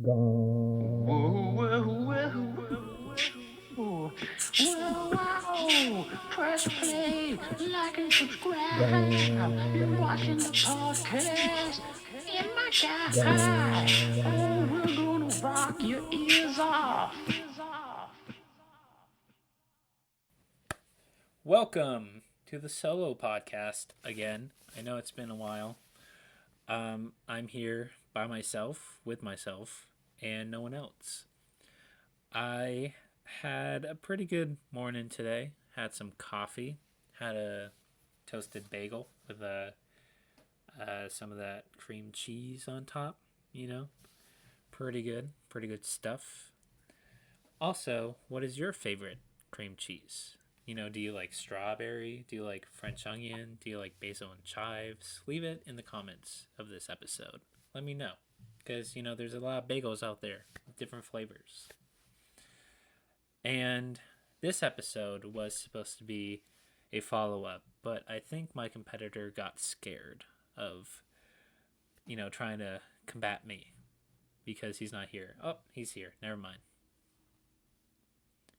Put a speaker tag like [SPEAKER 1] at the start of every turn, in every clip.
[SPEAKER 1] Gone.
[SPEAKER 2] Whoa, whoa, whoa, whoa, wow. Press play, like and subscribe. You're watching the podcast. Yeah, my guy. Oh, we're gonna rock your ears off.
[SPEAKER 3] Welcome to the solo podcast again. I know it's been a while. I'm here by myself, with myself, and no one else. I had a pretty good morning today. Had some coffee, had a toasted bagel with some of that cream cheese on top. You know, pretty good stuff. Also, what is your favorite cream cheese? Do you like strawberry? Do you like French onion? Do you like basil and chives? Leave it in the comments of this episode. Let me know. Because, there's a lot of bagels out there with different flavors. And this episode was supposed to be a follow up, but I think my competitor got scared of, trying to combat me because he's not here. Oh, he's here. Never mind.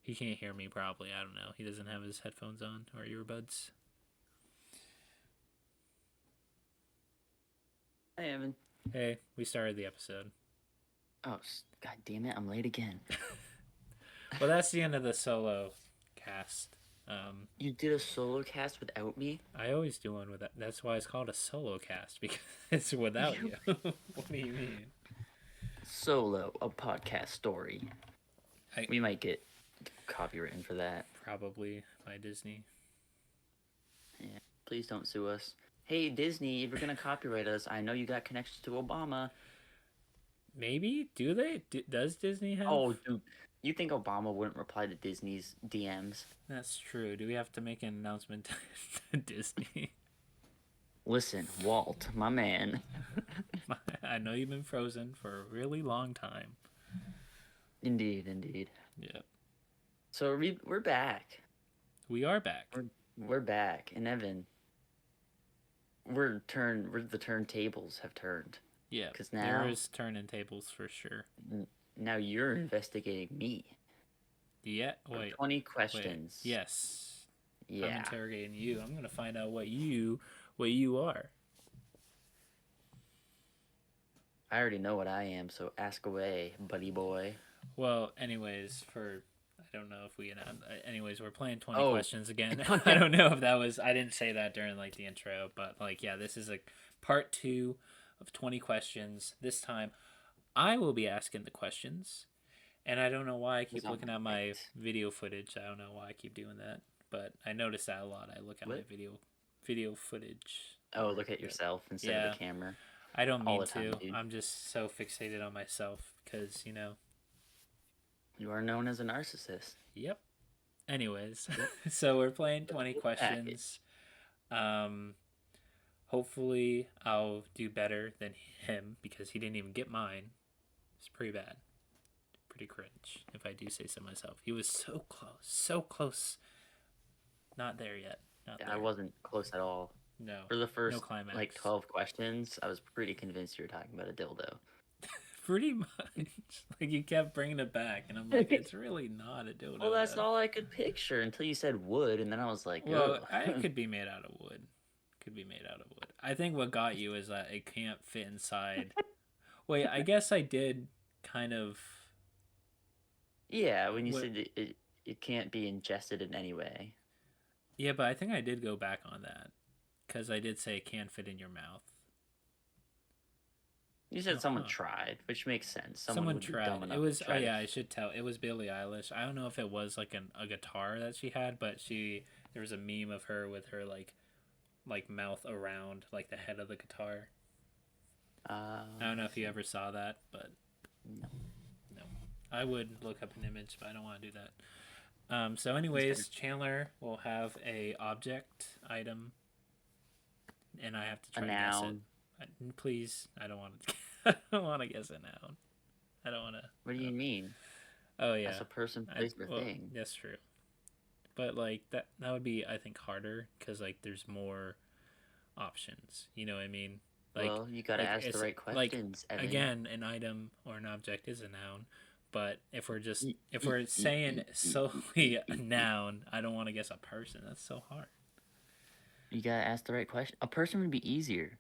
[SPEAKER 3] He can't hear me probably. I don't know. He doesn't have his headphones on or earbuds.
[SPEAKER 2] Hey, Evan.
[SPEAKER 3] Hey, we started the episode.
[SPEAKER 2] Oh, god damn it, I'm late again.
[SPEAKER 3] Well, that's the end of the solo cast.
[SPEAKER 2] You did a solo cast without me?
[SPEAKER 3] I always do one with that. That's why it's called a solo cast, because it's without you. What do you mean?
[SPEAKER 2] Solo, a podcast story. We might get copywritten for that.
[SPEAKER 3] Probably by Disney.
[SPEAKER 2] Yeah, please don't sue us. Hey, Disney, if you're gonna copyright us, I know you got connections to Obama.
[SPEAKER 3] Maybe? Do they? Does Disney have?
[SPEAKER 2] Oh, dude. You think Obama wouldn't reply to Disney's DMs?
[SPEAKER 3] That's true. Do we have to make an announcement to Disney?
[SPEAKER 2] Listen, Walt, my man.
[SPEAKER 3] I know you've been frozen for a really long time.
[SPEAKER 2] Indeed.
[SPEAKER 3] Yeah.
[SPEAKER 2] So we're back.
[SPEAKER 3] We are back.
[SPEAKER 2] We're back, and Evan, the turntables have turned.
[SPEAKER 3] Yeah,
[SPEAKER 2] because now
[SPEAKER 3] there is turning tables for sure.
[SPEAKER 2] Now you're investigating me.
[SPEAKER 3] Yeah, wait.
[SPEAKER 2] 20 questions.
[SPEAKER 3] Wait. Yes.
[SPEAKER 2] Yeah.
[SPEAKER 3] I'm interrogating you. I'm gonna find out what you are.
[SPEAKER 2] I already know what I am, so ask away, buddy boy.
[SPEAKER 3] Well, anyways, I don't know if we anyways, we're playing 20 questions again. I don't know if that was, I didn't say that during like the intro, but like, yeah, this is like part 2 of 20 questions. This time I will be asking the questions, and I don't know why I keep looking at my video footage. I don't know why I keep doing that, but I notice that a lot. I look at my video footage.
[SPEAKER 2] Oh, look at yourself instead of the camera.
[SPEAKER 3] I don't mean to. I'm just so fixated on myself because,
[SPEAKER 2] you are known as a narcissist.
[SPEAKER 3] Yep. Anyways, so we're playing 20 questions. Hopefully I'll do better than him because he didn't even get mine. It's pretty bad. Pretty cringe, if I do say so myself. He was so close. Not there yet.
[SPEAKER 2] I wasn't close at all.
[SPEAKER 3] No.
[SPEAKER 2] For the first,
[SPEAKER 3] climax.
[SPEAKER 2] like, 12 questions, I was pretty convinced you were talking about a dildo.
[SPEAKER 3] Pretty much. Like, you kept bringing it back, and I'm like, it's really not a dildo.
[SPEAKER 2] Well, that's all I could picture until you said wood, and then I was like,
[SPEAKER 3] well, it could be made out of wood. I think what got you is that it can't fit inside. Wait, I guess I did kind of...
[SPEAKER 2] Yeah, when you said it can't be ingested in any way.
[SPEAKER 3] Yeah, but I think I did go back on that. Because I did say it can't fit in your mouth.
[SPEAKER 2] You said someone tried, which makes sense.
[SPEAKER 3] Someone tried. It was, I should tell. It was Billie Eilish. I don't know if it was like a guitar that she had, but there was a meme of her with her like mouth around like the head of the guitar. I don't know if you ever saw that, but no. I would look up an image, but I don't want to do that. So anyways, Chandler will have a object item, and I have to try to guess it. Please, I don't want to. I don't want to guess a noun. I don't want to.
[SPEAKER 2] What do you mean?
[SPEAKER 3] Oh yeah,
[SPEAKER 2] as a person, place, or thing.
[SPEAKER 3] That's true. But like that would be, I think, harder because like there's more options. You know what I mean? Like
[SPEAKER 1] Well, you gotta ask the
[SPEAKER 3] it's
[SPEAKER 1] right
[SPEAKER 3] like
[SPEAKER 1] questions, Evan.
[SPEAKER 3] again, an item or an object is a noun, but
[SPEAKER 1] Y-
[SPEAKER 3] if
[SPEAKER 1] y-
[SPEAKER 3] we're
[SPEAKER 1] y-
[SPEAKER 3] saying
[SPEAKER 1] y- y-
[SPEAKER 3] solely a
[SPEAKER 1] y-
[SPEAKER 3] noun, I don't want to guess a person. That's so hard.
[SPEAKER 1] You gotta ask the right question. A person would be easier.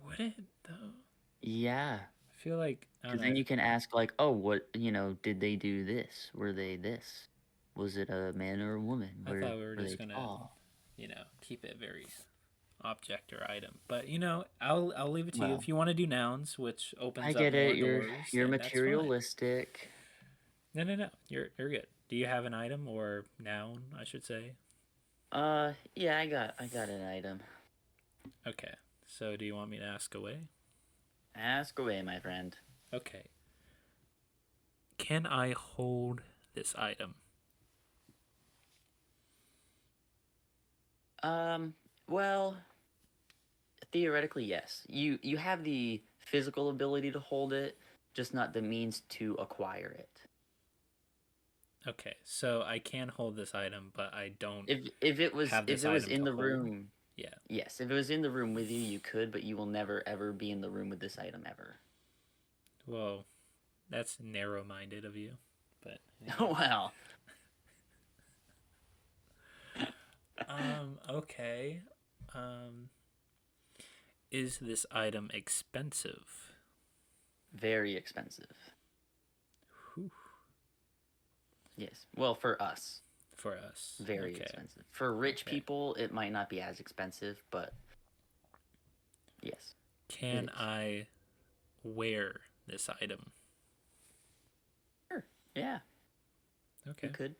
[SPEAKER 3] Would it though?
[SPEAKER 1] Yeah,
[SPEAKER 3] I feel like I don't
[SPEAKER 1] because then
[SPEAKER 3] know.
[SPEAKER 1] you can ask like, oh, what did they do this? Were they this? Was it a man or a woman?
[SPEAKER 3] I thought we were
[SPEAKER 1] Were
[SPEAKER 3] just
[SPEAKER 1] they
[SPEAKER 3] gonna,
[SPEAKER 1] tall?
[SPEAKER 3] keep it very object or item. But I'll leave it to you.
[SPEAKER 1] Well,
[SPEAKER 3] If you want to do nouns, which
[SPEAKER 1] I
[SPEAKER 3] opens up
[SPEAKER 1] get
[SPEAKER 3] more
[SPEAKER 1] it.
[SPEAKER 3] doors,
[SPEAKER 1] You're
[SPEAKER 3] then that's fine.
[SPEAKER 1] materialistic.
[SPEAKER 3] No, no, no. You're good. Do you have an item or noun? I should say.
[SPEAKER 1] Yeah, I got an item.
[SPEAKER 3] Okay. So do you want me to ask away?
[SPEAKER 1] Ask away, my friend.
[SPEAKER 3] Okay. Can I hold this item?
[SPEAKER 1] Well, theoretically, yes. You have the physical ability to hold it, just not the means to acquire it.
[SPEAKER 3] Okay. So I can hold this item, but I don't
[SPEAKER 1] If it was
[SPEAKER 3] have this
[SPEAKER 1] if it was
[SPEAKER 3] item
[SPEAKER 1] in
[SPEAKER 3] to
[SPEAKER 1] the
[SPEAKER 3] hold.
[SPEAKER 1] room,
[SPEAKER 3] Yeah.
[SPEAKER 1] yes. If it was in the room with you, you could, but you will never ever be in the room with this item ever.
[SPEAKER 3] Well, that's narrow-minded of you. But
[SPEAKER 1] Well,
[SPEAKER 3] okay. Um, is this item expensive?
[SPEAKER 1] very expensive.
[SPEAKER 3] Whew.
[SPEAKER 1] Yes. Well, for us,
[SPEAKER 3] For us.
[SPEAKER 1] very
[SPEAKER 3] Okay.
[SPEAKER 1] expensive. For rich
[SPEAKER 3] Okay.
[SPEAKER 1] people, it might not be as expensive, but yes.
[SPEAKER 3] Can
[SPEAKER 1] is.
[SPEAKER 3] I wear this item?
[SPEAKER 1] Sure. Yeah,
[SPEAKER 3] Okay.
[SPEAKER 1] you could.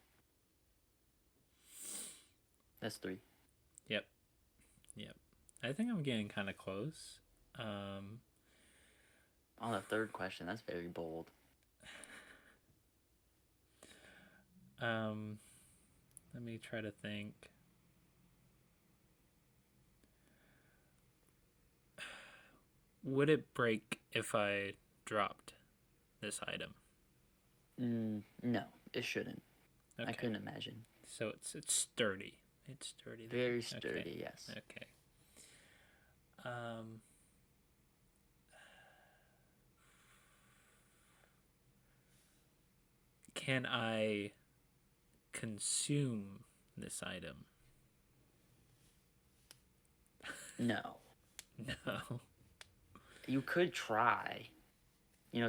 [SPEAKER 1] That's 3.
[SPEAKER 3] Yep. Yep. I think I'm getting kind of close.
[SPEAKER 1] On the third question, that's very bold.
[SPEAKER 3] Let me try to think. Would it break if I dropped this item?
[SPEAKER 1] No, it shouldn't.
[SPEAKER 3] Okay.
[SPEAKER 1] I couldn't imagine.
[SPEAKER 3] So it's sturdy. It's sturdy. then.
[SPEAKER 1] Very
[SPEAKER 3] Okay.
[SPEAKER 1] sturdy, yes.
[SPEAKER 3] Okay. Um. Can I consume this item?
[SPEAKER 1] No.
[SPEAKER 3] No.
[SPEAKER 1] You could try.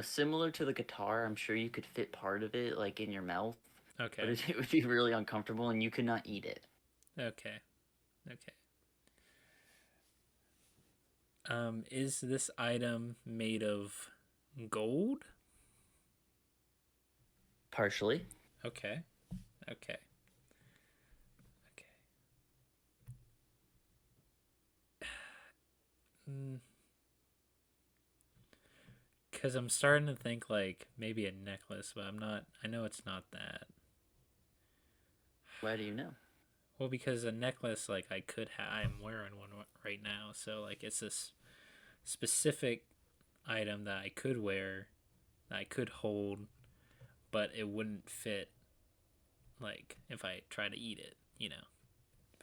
[SPEAKER 1] Similar to the guitar, I'm sure you could fit part of it, like, in your mouth.
[SPEAKER 3] Okay.
[SPEAKER 1] But it would be really uncomfortable, and you could not eat it.
[SPEAKER 3] Okay. Okay. Is this item made of gold?
[SPEAKER 1] Partially.
[SPEAKER 3] Okay. Okay. Okay. Because I'm starting to think like maybe a necklace, but I'm not. I know it's not that.
[SPEAKER 1] Why do you know?
[SPEAKER 3] Well, because a necklace, like I could have. I'm wearing one right now, so like it's this specific item that I could wear, that I could hold, but it wouldn't fit. Like if I try to eat it, if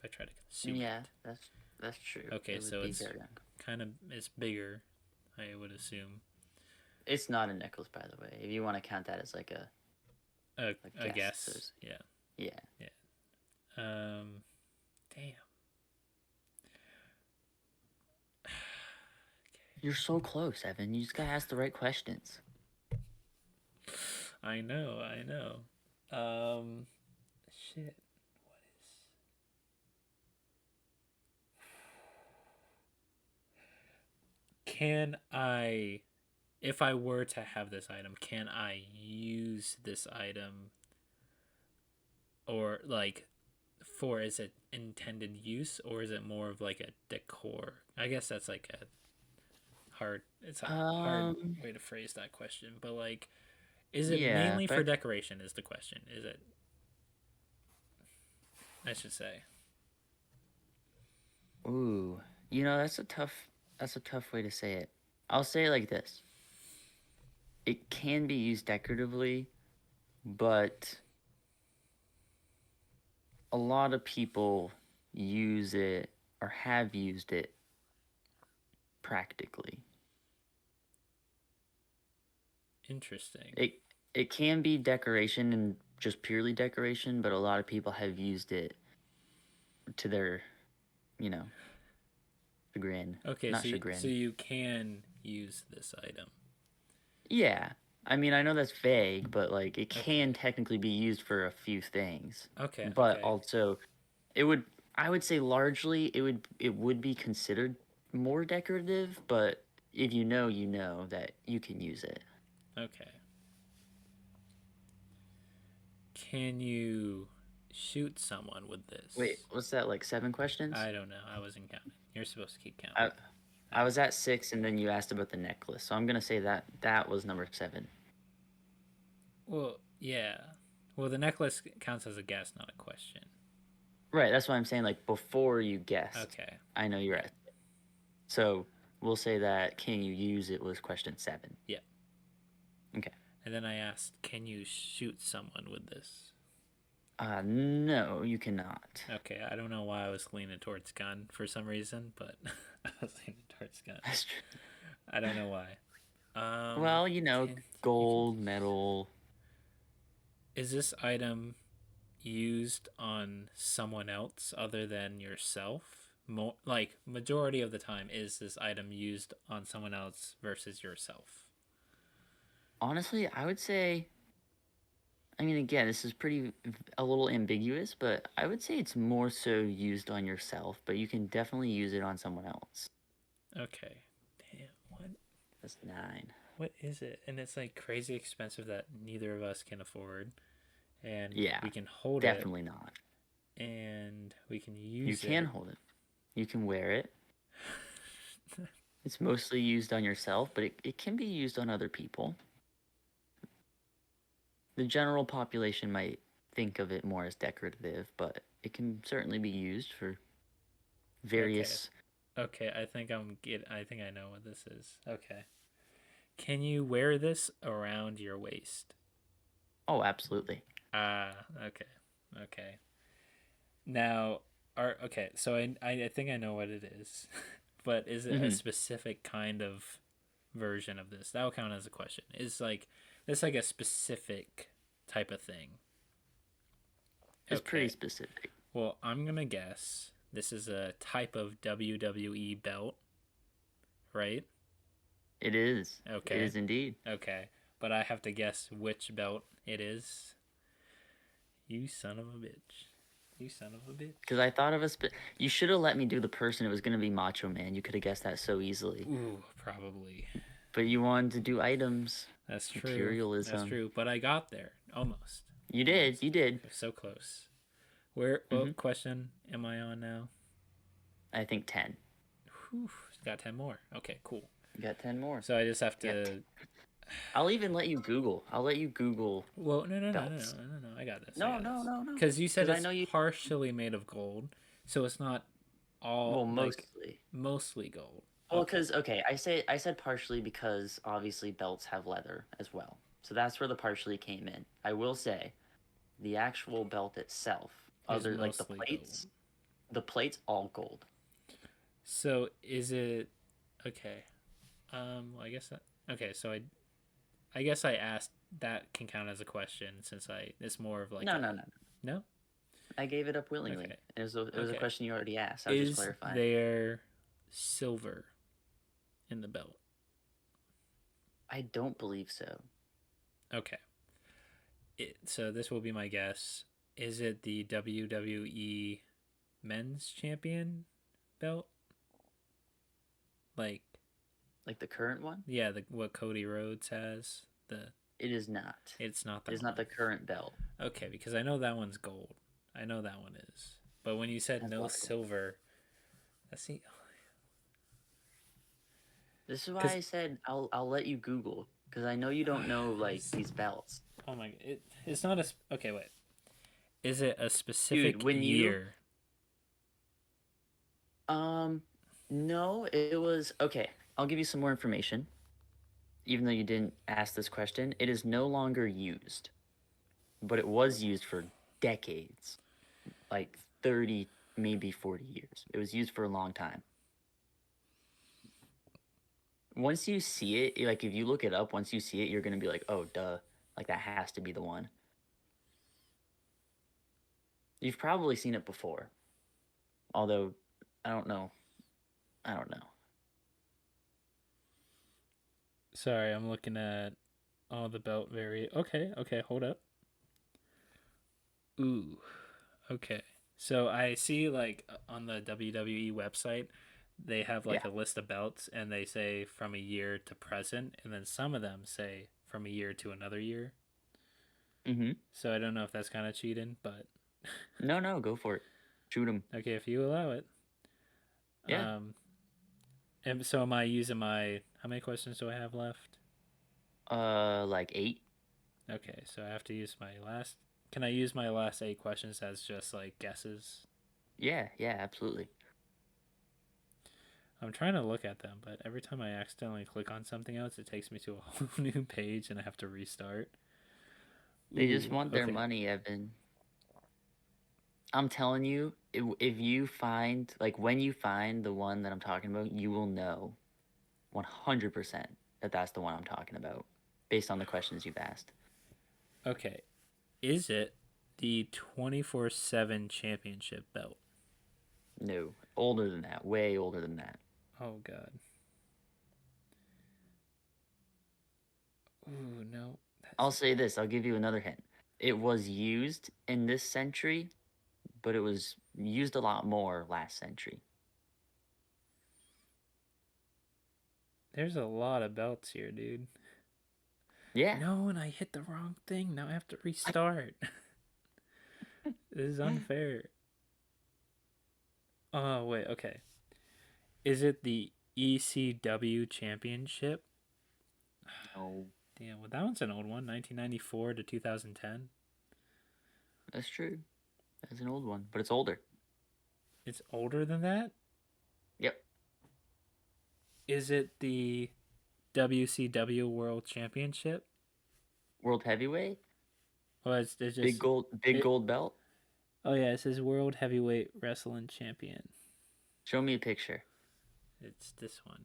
[SPEAKER 3] I try to consume
[SPEAKER 1] Yeah,
[SPEAKER 3] it.
[SPEAKER 1] that's true.
[SPEAKER 3] Okay,
[SPEAKER 1] It would
[SPEAKER 3] so
[SPEAKER 1] be
[SPEAKER 3] it's
[SPEAKER 1] very
[SPEAKER 3] kind of it's bigger, I would assume.
[SPEAKER 1] It's not a necklace, by the way. If you want to count that as like a
[SPEAKER 3] I
[SPEAKER 1] guess,
[SPEAKER 3] guess. Yeah.
[SPEAKER 1] yeah.
[SPEAKER 3] Damn.
[SPEAKER 1] You're so close, Evan. You just gotta ask the right questions.
[SPEAKER 3] I know. Shit. What is? Can I, if I were to have this item, can I use this item, or like, for is it intended use, or is it more of like a decor? I guess that's like a hard. It's a hard way to phrase that question, but like, is it
[SPEAKER 1] Yeah,
[SPEAKER 3] mainly for
[SPEAKER 1] but
[SPEAKER 3] decoration? Is the question? Is it? I should say.
[SPEAKER 1] ooh, that's a tough way to say it. I'll say it like this. It can be used decoratively, but a lot of people use it or have used it practically.
[SPEAKER 3] Interesting.
[SPEAKER 1] It can be decoration and just purely decoration, but a lot of people have used it to their, you know, chagrin.
[SPEAKER 3] Okay,
[SPEAKER 1] Not
[SPEAKER 3] so
[SPEAKER 1] chagrin.
[SPEAKER 3] you can use this item.
[SPEAKER 1] Yeah. I mean, I know that's vague, but like it can
[SPEAKER 3] Okay.
[SPEAKER 1] technically be used for a few things.
[SPEAKER 3] Okay,
[SPEAKER 1] But
[SPEAKER 3] okay.
[SPEAKER 1] also it would I would say largely it would be considered more decorative, but if you know that you can use it.
[SPEAKER 3] Okay. Can you shoot someone with
[SPEAKER 1] Wait,
[SPEAKER 3] this?
[SPEAKER 1] what's that, like 7 questions?
[SPEAKER 3] I don't know. I wasn't counting. You're supposed to keep counting.
[SPEAKER 1] I I was at 6 and then you asked about the necklace. So I'm going to say that that was number 7.
[SPEAKER 3] Well, yeah. Well, the necklace counts as a guess, not a question.
[SPEAKER 1] Right, that's why I'm saying like before you guessed.
[SPEAKER 3] Okay.
[SPEAKER 1] I know you're at. So, we'll say that can you use it was question 7.
[SPEAKER 3] Yeah.
[SPEAKER 1] Okay.
[SPEAKER 3] And then I asked, can you shoot someone with this?
[SPEAKER 1] No, you cannot.
[SPEAKER 3] Okay, I don't know why I was leaning towards gun for some reason, but I was leaning towards gun.
[SPEAKER 1] That's true.
[SPEAKER 3] I don't know why.
[SPEAKER 1] Well, gold,
[SPEAKER 3] can-
[SPEAKER 1] metal.
[SPEAKER 3] Is this item used on someone else other than yourself? Like majority of the time, is this item used on someone else versus yourself?
[SPEAKER 1] Honestly, I would say. I mean, again, this is a little ambiguous, but I would say it's more so used on yourself, but you can definitely use it on someone else.
[SPEAKER 3] Okay. Damn.
[SPEAKER 1] That's 9.
[SPEAKER 3] What is it? And it's like crazy expensive that neither of us can afford, and
[SPEAKER 1] Yeah,
[SPEAKER 3] we can hold
[SPEAKER 1] definitely not.
[SPEAKER 3] it, and we can
[SPEAKER 1] You
[SPEAKER 3] use
[SPEAKER 1] can
[SPEAKER 3] it.
[SPEAKER 1] hold it. You can wear it. It's mostly used on yourself, but it can be used on other people. The general population might think of it more as decorative, but it can certainly be used for various.
[SPEAKER 3] Okay, I think I know what this is. Okay. Can you wear this around your waist?
[SPEAKER 1] Oh, absolutely.
[SPEAKER 3] Okay. Okay. Now, okay, so I think I know what it is. But is it a
[SPEAKER 1] Hmm.
[SPEAKER 3] specific kind of version of this? That'll count as a question. Is like this like a specific type of thing?
[SPEAKER 1] It's pretty
[SPEAKER 3] Okay.
[SPEAKER 1] specific.
[SPEAKER 3] Well, I'm gonna guess this is a type of WWE belt, right?
[SPEAKER 1] It is. It
[SPEAKER 3] Okay.
[SPEAKER 1] is indeed.
[SPEAKER 3] Okay. But I have to guess which belt it is. You son of a bitch. You son of a bitch.
[SPEAKER 1] Because I thought of you should have let me do the person. It was going to be Macho Man. You could have guessed that so easily.
[SPEAKER 3] Ooh, probably.
[SPEAKER 1] But you wanted to do items.
[SPEAKER 3] That's true.
[SPEAKER 1] Imperialism.
[SPEAKER 3] That's true. But I got there. Almost.
[SPEAKER 1] You did. You did.
[SPEAKER 3] So close. What question am I on now?
[SPEAKER 1] I think 10.
[SPEAKER 3] Whew, got 10 more. Okay, cool.
[SPEAKER 1] You got 10 more.
[SPEAKER 3] So I just have to.
[SPEAKER 1] I'll even let you Google. I'll let you Google.
[SPEAKER 3] Well, no.
[SPEAKER 1] Belts.
[SPEAKER 3] I got this.
[SPEAKER 1] No, no.
[SPEAKER 3] Because you said
[SPEAKER 1] 'Cause I
[SPEAKER 3] it's
[SPEAKER 1] know you.
[SPEAKER 3] partially made of gold, so it's not all
[SPEAKER 1] Well,
[SPEAKER 3] like
[SPEAKER 1] mostly.
[SPEAKER 3] mostly gold.
[SPEAKER 1] Well, because I said partially because obviously belts have leather as well, so that's where the partially came in. I will say, the actual belt itself,
[SPEAKER 3] Is
[SPEAKER 1] other like the
[SPEAKER 3] mostly
[SPEAKER 1] plates,
[SPEAKER 3] gold.
[SPEAKER 1] the plates all gold.
[SPEAKER 3] So is it okay? Well, I guess that okay. So I guess I asked that can count as a question since it's more of like
[SPEAKER 1] No,
[SPEAKER 3] a,
[SPEAKER 1] no.
[SPEAKER 3] no.
[SPEAKER 1] I gave it up willingly.
[SPEAKER 3] Okay.
[SPEAKER 1] It was a
[SPEAKER 3] Okay.
[SPEAKER 1] question you already asked. I was just
[SPEAKER 3] Is
[SPEAKER 1] clarifying.
[SPEAKER 3] there silver in the belt?
[SPEAKER 1] I don't believe so.
[SPEAKER 3] Okay. So this will be my guess. Is it the WWE Men's Champion belt? Like
[SPEAKER 1] Like the current one,
[SPEAKER 3] yeah, what Cody Rhodes has.
[SPEAKER 1] it is not.
[SPEAKER 3] It's not that
[SPEAKER 1] It is
[SPEAKER 3] one.
[SPEAKER 1] not the current belt.
[SPEAKER 3] Okay, because I know that one's gold. I know that one is. But when you said
[SPEAKER 1] Has
[SPEAKER 3] no
[SPEAKER 1] what gold?
[SPEAKER 3] silver, I see.
[SPEAKER 1] This is why
[SPEAKER 3] 'Cause-
[SPEAKER 1] I said I'll let you Google because I know you don't know like these belts.
[SPEAKER 3] Oh my! It's not a. Okay, wait. Is it a specific
[SPEAKER 1] when you-
[SPEAKER 3] year?
[SPEAKER 1] No, it was okay. I'll give you some more information. Even though you didn't ask this question, it is no longer used, but it was used for decades, like 30, maybe 40 years. It was used for a long time. once you see it, like if you look it up, once you see it, you're gonna be like, oh, duh, like that has to be the one. You've probably seen it before, although I don't know. I don't know.
[SPEAKER 3] Sorry, I'm looking at all the belt Okay, okay, hold up. Ooh, okay. So I see like on the WWE website, they have like
[SPEAKER 1] Yeah.
[SPEAKER 3] a list of belts and they say from a year to present, and then some of them say from a year to another year.
[SPEAKER 1] Mm-hmm.
[SPEAKER 3] So I don't know if that's kind of cheating, but
[SPEAKER 1] No, no, go for it. Shoot him.
[SPEAKER 3] okay, if you allow it.
[SPEAKER 1] Yeah.
[SPEAKER 3] Um, and so am I using my? How many questions do I have left?
[SPEAKER 1] Like 8.
[SPEAKER 3] Okay, so I have to use my last. Can I use my last 8 questions as just like guesses?
[SPEAKER 1] Yeah, yeah, absolutely.
[SPEAKER 3] I'm trying to look at them, but every time I accidentally click on something else, it takes me to a whole new page and I have to restart.
[SPEAKER 1] They just
[SPEAKER 3] Ooh,
[SPEAKER 1] want their
[SPEAKER 3] okay.
[SPEAKER 1] money, Evan. I'm telling you, if you find, like, when you find the one that I'm talking about, you will know 100% that that's the one I'm talking about based on the questions you've asked.
[SPEAKER 3] Okay. Is it the 24/7 championship belt?
[SPEAKER 1] No, older than that, way older than that.
[SPEAKER 3] Oh, God. Ooh, no.
[SPEAKER 1] I'll
[SPEAKER 3] That's
[SPEAKER 1] say this, I'll give you another hint. It was used in this century, but it was used a lot more last century.
[SPEAKER 3] There's a lot of belts here, dude.
[SPEAKER 1] Yeah.
[SPEAKER 3] No, and I hit the wrong thing. Now I have to restart. This is unfair. Oh, wait, okay. Is it the ECW championship?
[SPEAKER 1] No,
[SPEAKER 3] Damn, well, that one's an old one, 1994 to 2010.
[SPEAKER 1] that's true. That's an old one, but it's older.
[SPEAKER 3] It's older than that?
[SPEAKER 1] Yep.
[SPEAKER 3] Is it the WCW World Championship?
[SPEAKER 1] World heavyweight,
[SPEAKER 3] Well, it's just
[SPEAKER 1] big
[SPEAKER 3] it.
[SPEAKER 1] gold belt.
[SPEAKER 3] Oh yeah, it says World Heavyweight Wrestling Champion.
[SPEAKER 1] Show me a picture.
[SPEAKER 3] It's this one.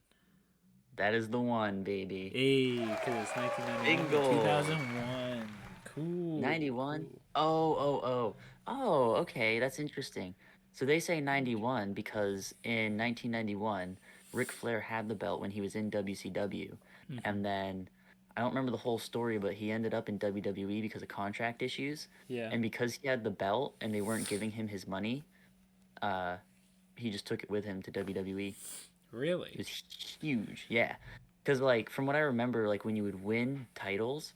[SPEAKER 1] That is the one, baby.
[SPEAKER 3] Hey, because it's 1991
[SPEAKER 1] Big
[SPEAKER 3] to
[SPEAKER 1] gold.
[SPEAKER 3] 2001. Cool,
[SPEAKER 1] 91.
[SPEAKER 3] cool.
[SPEAKER 1] Oh, oh, oh. Oh, okay, that's interesting. So they say 91 because in 1991, Ric Flair had the belt when he was in WCW.
[SPEAKER 3] Hmm.
[SPEAKER 1] And then I don't remember the whole story, but he ended up in WWE because of contract issues.
[SPEAKER 3] Yeah.
[SPEAKER 1] And because he had the belt and they weren't giving him his money, uh, he just took it with him to WWE. It
[SPEAKER 3] Really?
[SPEAKER 1] was huge, yeah. Because like from what I remember, like when you would win titles,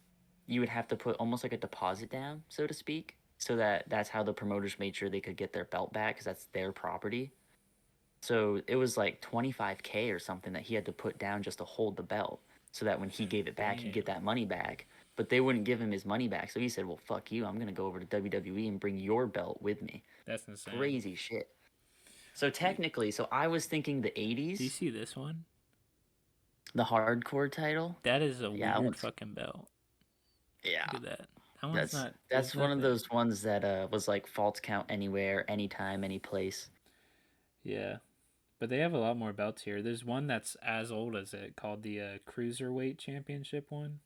[SPEAKER 1] you would have to put almost like a deposit down, so to speak, so that's how the promoters made sure they could get their belt back because that's their property. So it was like 25K or something that he had to put down just to hold the belt, so that when he gave it back, he'd
[SPEAKER 3] Damn.
[SPEAKER 1] get that money back. But they wouldn't give him his money back, so he said, "Well, fuck you. I'm gonna go over to WWE and bring your belt with me."
[SPEAKER 3] That's insane.
[SPEAKER 1] Crazy shit. So technically, so I was thinking the
[SPEAKER 3] Do you
[SPEAKER 1] 80s,
[SPEAKER 3] see this one?
[SPEAKER 1] the hardcore title.
[SPEAKER 3] That is a
[SPEAKER 1] Yeah, that
[SPEAKER 3] weird
[SPEAKER 1] one's
[SPEAKER 3] fucking belt.
[SPEAKER 1] yeah.
[SPEAKER 3] Look at that. That one's
[SPEAKER 1] That's
[SPEAKER 3] not. There's
[SPEAKER 1] that's one of
[SPEAKER 3] nothing.
[SPEAKER 1] those ones that was like false count anywhere, anytime, any place.
[SPEAKER 3] Yeah. But they have a lot more belts here. There's one that's as old as it called the Cruiserweight Championship one.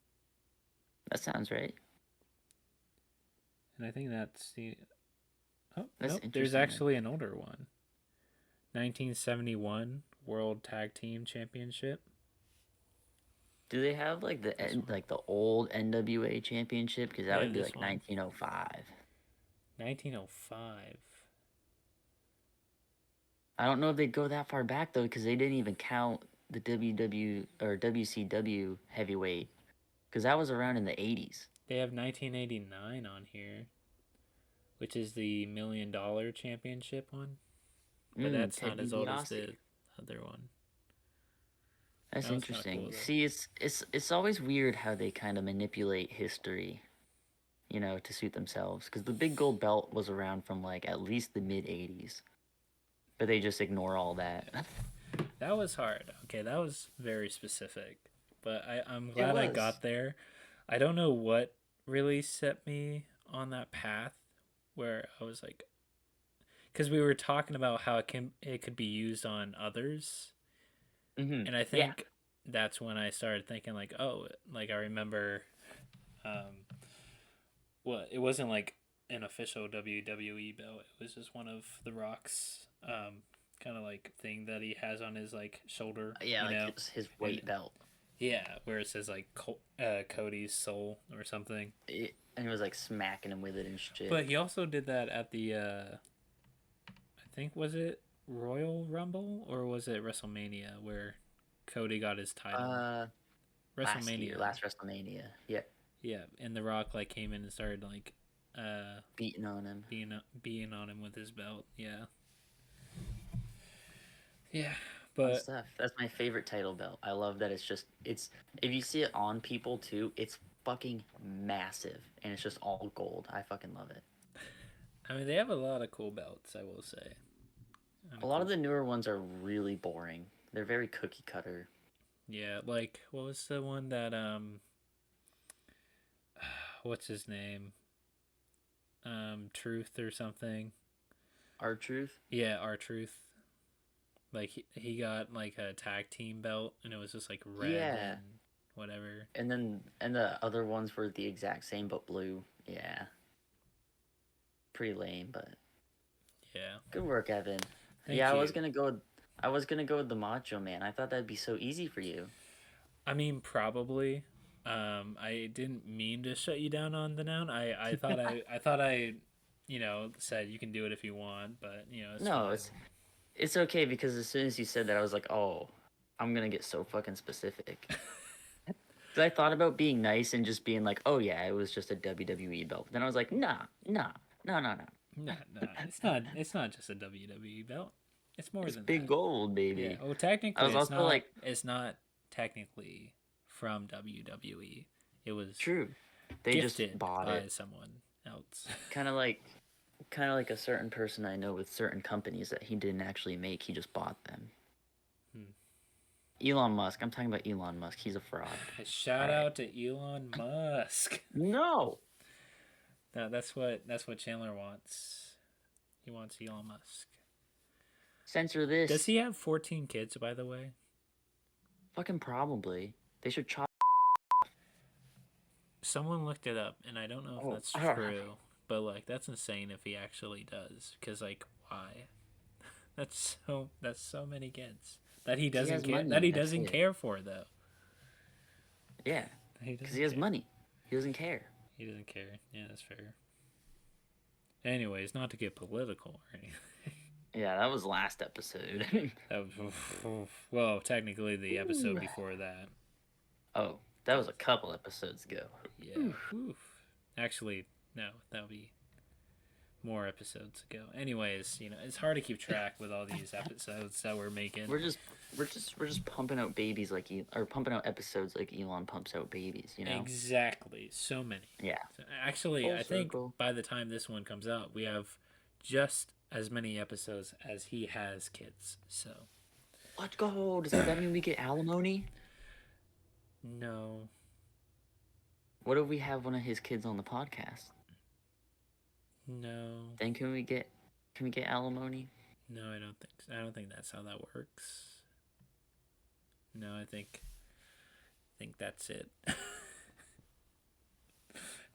[SPEAKER 1] That sounds right.
[SPEAKER 3] And I think that's the. Oh,
[SPEAKER 1] That's
[SPEAKER 3] nope. There's
[SPEAKER 1] interesting then.
[SPEAKER 3] actually an older one. 1971 World Tag Team Championship.
[SPEAKER 1] Do they have like
[SPEAKER 3] This one.
[SPEAKER 1] like the old NWA championship? Because that
[SPEAKER 3] Yeah,
[SPEAKER 1] would be
[SPEAKER 3] this
[SPEAKER 1] like
[SPEAKER 3] one.
[SPEAKER 1] 1905.
[SPEAKER 3] 1905.
[SPEAKER 1] I don't know if they'd go that far back though, because they didn't even count the WW or WCW heavyweight, because that was around in the 80s.
[SPEAKER 3] They have 1989 on here, which is the $1 million championship one. But that's
[SPEAKER 1] Ted
[SPEAKER 3] not as old as
[SPEAKER 1] DiBiase.
[SPEAKER 3] the other one.
[SPEAKER 1] That's
[SPEAKER 3] That was kind of cool
[SPEAKER 1] interesting.
[SPEAKER 3] though.
[SPEAKER 1] See, it's always weird how they kind of manipulate history, to suit themselves. Because the big gold belt was around from like at least the mid 80s, but they just ignore all that.
[SPEAKER 3] That was hard. Okay, that was very specific. But I'm
[SPEAKER 1] It
[SPEAKER 3] glad I
[SPEAKER 1] was.
[SPEAKER 3] got there. I don't know what really set me on that path where I was like, because we were talking about how it could be used on others,
[SPEAKER 1] Hmm.
[SPEAKER 3] and I
[SPEAKER 1] Yeah.
[SPEAKER 3] think that's when I started thinking like, oh, like I remember, um, well, it wasn't like an official WWE belt. It was just one of The Rock's kind of like thing that he has on his like shoulder,
[SPEAKER 1] Yeah,
[SPEAKER 3] you
[SPEAKER 1] like
[SPEAKER 3] know,
[SPEAKER 1] his
[SPEAKER 3] and
[SPEAKER 1] weight belt.
[SPEAKER 3] yeah, where it says like Cody's soul or something.
[SPEAKER 1] And he was like smacking him with it and shit.
[SPEAKER 3] But he also did that at the I think was it Royal Rumble or was it WrestleMania where Cody got his title?
[SPEAKER 1] Uh,
[SPEAKER 3] WrestleMania.
[SPEAKER 1] last WrestleMania. Yeah,
[SPEAKER 3] Yeah, and The Rock like came in and started like
[SPEAKER 1] beating on him.
[SPEAKER 3] being on him with his belt. Yeah. Yeah,
[SPEAKER 1] Fun
[SPEAKER 3] but
[SPEAKER 1] stuff. That's my favorite title belt. I love that it's if you see it on people too, it's fucking massive and it's just all gold. I fucking love it.
[SPEAKER 3] I mean they have a lot of cool belts, I will say.
[SPEAKER 1] A lot of the newer ones are really boring. They're very cookie cutter.
[SPEAKER 3] Yeah, like what was the one that what's his name? Truth or something.
[SPEAKER 1] R-Truth.
[SPEAKER 3] Yeah, R-Truth. Like he got like a tag team belt and it was just like red
[SPEAKER 1] Yeah.
[SPEAKER 3] and whatever.
[SPEAKER 1] And the other ones were the exact same but blue. Yeah. Pretty lame, but
[SPEAKER 3] Yeah.
[SPEAKER 1] good work, Evan.
[SPEAKER 3] Thank
[SPEAKER 1] yeah,
[SPEAKER 3] you.
[SPEAKER 1] I was gonna go with the Macho Man. I thought that'd be so easy for you.
[SPEAKER 3] I mean, probably. I didn't mean to shut you down on the noun. I thought I thought I, said you can do it if you want, but it's
[SPEAKER 1] No,
[SPEAKER 3] fine.
[SPEAKER 1] it's okay because as soon as you said that, I was like, oh, I'm gonna get so fucking specific. 'Cause I thought about being nice and just being like, oh yeah, it was just a WWE belt. But then I was like, nah, nah, no, no, no.
[SPEAKER 3] No, no, it's not. It's not just a WWE belt. It's more
[SPEAKER 1] It's
[SPEAKER 3] than
[SPEAKER 1] big
[SPEAKER 3] that.
[SPEAKER 1] gold,
[SPEAKER 3] Yeah.
[SPEAKER 1] baby.
[SPEAKER 3] Well, technically,
[SPEAKER 1] I was
[SPEAKER 3] it's
[SPEAKER 1] also
[SPEAKER 3] not.
[SPEAKER 1] like,
[SPEAKER 3] It's not technically from WWE. It was
[SPEAKER 1] true. They
[SPEAKER 3] gifted
[SPEAKER 1] just bought
[SPEAKER 3] by
[SPEAKER 1] it.
[SPEAKER 3] someone else.
[SPEAKER 1] Kind of like a certain person I know with certain companies that he didn't actually make. He just bought them. Elon Musk. I'm talking about Elon Musk. He's a fraud.
[SPEAKER 3] Shout
[SPEAKER 1] All right.
[SPEAKER 3] out to Elon Musk.
[SPEAKER 1] No.
[SPEAKER 3] No, that's what Chandler wants. He wants Elon Musk.
[SPEAKER 1] Censor this.
[SPEAKER 3] Does he have 14 kids, by the way?
[SPEAKER 1] Fucking probably. They should chop.
[SPEAKER 3] Someone looked it up, and I don't know if
[SPEAKER 1] Oh.
[SPEAKER 3] that's true, but like that's insane if he actually does. Because like, why? That's so many kids that he doesn't
[SPEAKER 1] has
[SPEAKER 3] care.
[SPEAKER 1] money,
[SPEAKER 3] That he
[SPEAKER 1] that's
[SPEAKER 3] doesn't
[SPEAKER 1] it.
[SPEAKER 3] care for though.
[SPEAKER 1] Yeah.
[SPEAKER 3] He
[SPEAKER 1] Because
[SPEAKER 3] doesn't
[SPEAKER 1] he has
[SPEAKER 3] care.
[SPEAKER 1] money. He doesn't care.
[SPEAKER 3] He doesn't care. Yeah, that's fair. Anyways, not to get political or anything.
[SPEAKER 1] Yeah, that was last episode.
[SPEAKER 3] That was, well, technically the episode before that.
[SPEAKER 1] Oh, that was a couple episodes ago.
[SPEAKER 3] Yeah. Oof. Actually, no, that'll be more episodes ago. Anyways, it's hard to keep track with all these episodes that we're making.
[SPEAKER 1] We're just pumping out babies like or pumping out episodes like Elon pumps out babies.
[SPEAKER 3] Exactly. So many.
[SPEAKER 1] Yeah.
[SPEAKER 3] So actually,
[SPEAKER 1] Full
[SPEAKER 3] I think
[SPEAKER 1] circle.
[SPEAKER 3] by the time this one comes out, we have just as many episodes as he has kids. So
[SPEAKER 1] Let's go. Does that mean we get alimony?
[SPEAKER 3] no,
[SPEAKER 1] What if we have one of his kids on the podcast?
[SPEAKER 3] no,
[SPEAKER 1] Then can we get alimony?
[SPEAKER 3] no. I don't think so. I don't think that's how that works. No, I think that's it. I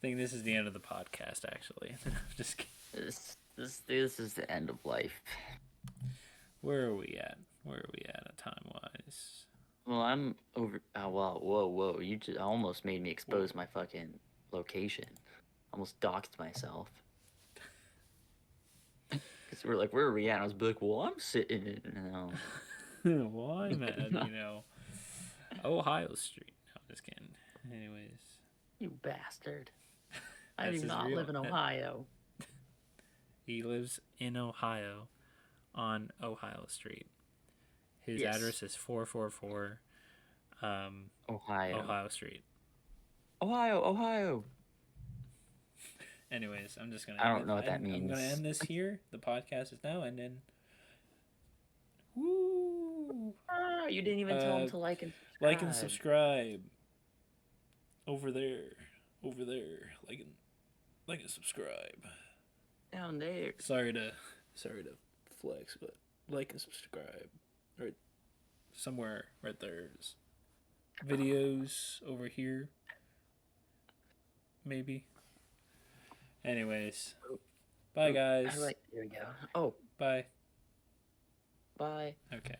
[SPEAKER 3] think this is the end of the podcast. Actually, I'm just kidding.
[SPEAKER 1] This is the end of life.
[SPEAKER 3] Where are we at? Where are we at time wise?
[SPEAKER 1] Well, I'm over. Oh, well, whoa! You just almost made me expose my fucking location. Almost doxed myself. Because we're like, where are we at? And I was like, well, I'm sitting in. No.
[SPEAKER 3] Well, I'm at Ohio Street. No, I'm just kidding. Anyways,
[SPEAKER 1] You bastard! I
[SPEAKER 3] That's
[SPEAKER 1] do
[SPEAKER 3] his
[SPEAKER 1] not
[SPEAKER 3] real-
[SPEAKER 1] live in Ohio.
[SPEAKER 3] he lives in Ohio, on Ohio Street. His
[SPEAKER 1] Yes.
[SPEAKER 3] address is 444
[SPEAKER 1] Ohio.
[SPEAKER 3] Ohio Street.
[SPEAKER 1] Ohio.
[SPEAKER 3] Anyways, I'm just gonna.
[SPEAKER 1] I don't know what that
[SPEAKER 3] I'm gonna
[SPEAKER 1] means.
[SPEAKER 3] end this here. The podcast is now ending. Woo!
[SPEAKER 1] Ah, you didn't even tell him to like and subscribe.
[SPEAKER 3] Like and subscribe. Over there, like and subscribe.
[SPEAKER 1] Down there.
[SPEAKER 3] Sorry to flex, but like and subscribe. Right, somewhere right there is videos over here. Maybe. Anyways. Bye, guys.
[SPEAKER 1] How do I? There we go. Oh,
[SPEAKER 3] Bye.
[SPEAKER 1] bye.
[SPEAKER 3] Okay.